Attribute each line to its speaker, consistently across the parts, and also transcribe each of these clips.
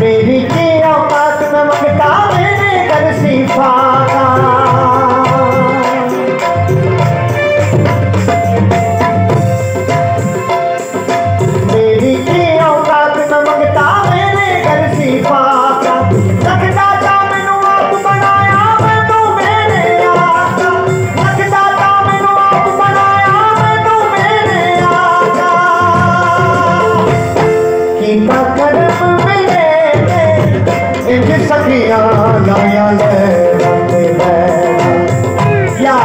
Speaker 1: मेरी की औकात में मंगता मैंने कर सिफाना। मेरी की औकात में मंगता मैंने कर सिफाना। लगता था मैनू आप बनाया मैं तू मेरे आका। लगता था मैनू आप बनाया मैं तू मेरे आका। कीता करम मेरे सखिया लाया ले या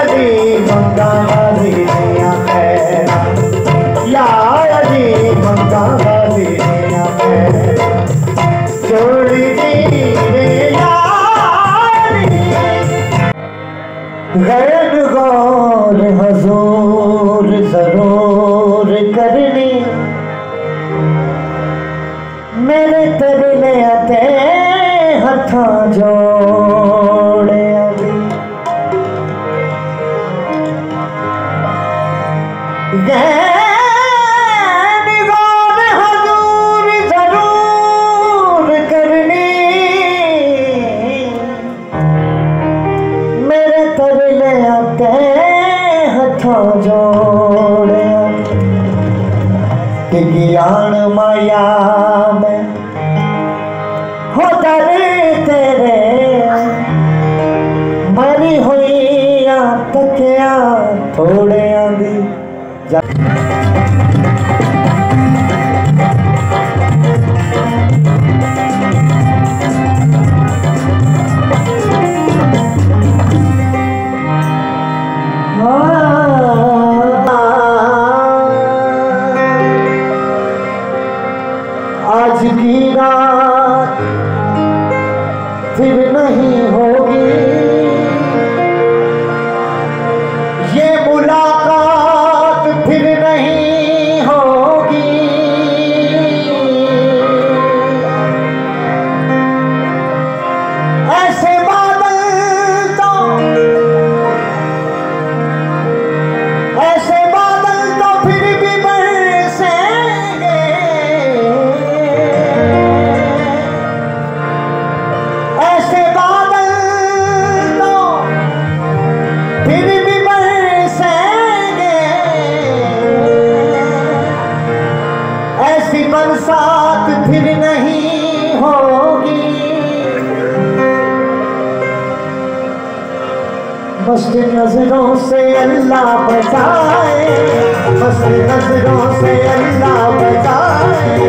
Speaker 1: अली मंगा वाली दिया खैरा। या अली मंगा वाली दिया खैरा। जोड़ी दी रे यारी गैर गौर हजूर जरूर करनी। मेरे तरले आते हथा जोड़े गैर गौर हजूर जरूर करनी। मेरे तरले आते हथा जोड़े ज्ञान माया में हो दर तेरे मरी हुई तकिया थोड़े आंदी। आज की रात फिर नहीं होगी। ये मुलाकात फिर नहीं होगी। ऐसे बादल तो फिर भी बरसेंगे। ऐसे बादल तो फिर भी बरसेंगे। ऐसी बरसात फिर नहीं होगी। मस्त नजरों से अल्लाह बचाए। मस्त नजरों से अल्लाह बचाए।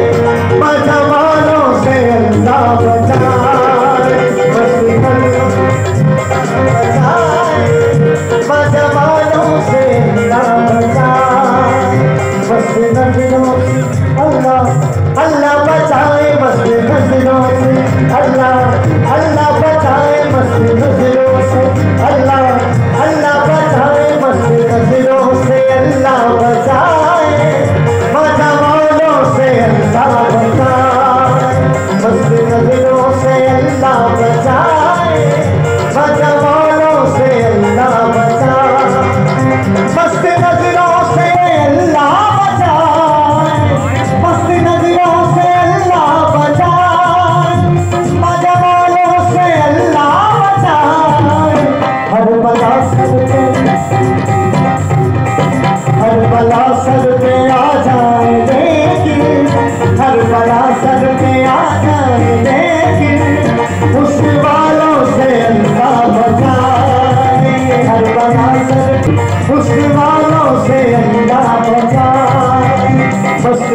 Speaker 1: मजमालों से अल्लाह बचाए। मस्त नजरों से बचाए। मजमालों से अल्लाह बचाए। मस्त नजरों से अल्लाह बचाए। मस्त नजरों से अल्लाह बचाए। मस्त नजरों से अल्लाह बचाए। मस्त नजरों से अल्लाह बचाए। मजमालों से अल्लाह बचाए। मस्त नजरों से अल्लाह बचाए। मजमालों से अल्लाह बचाए। मस्त नजरों से अल्लाह बचाए। मस्त नजरों से अल्लाह बचाए। मजमालों से अल्लाह बचाए। हर बला सर पे आ जाए लेकिन। हर बला सर पे आ जाए लेकिन। उस वालों से अल्लाह बचाए। हर बला सर उस वालों से अल्लाह बचाए। मस्त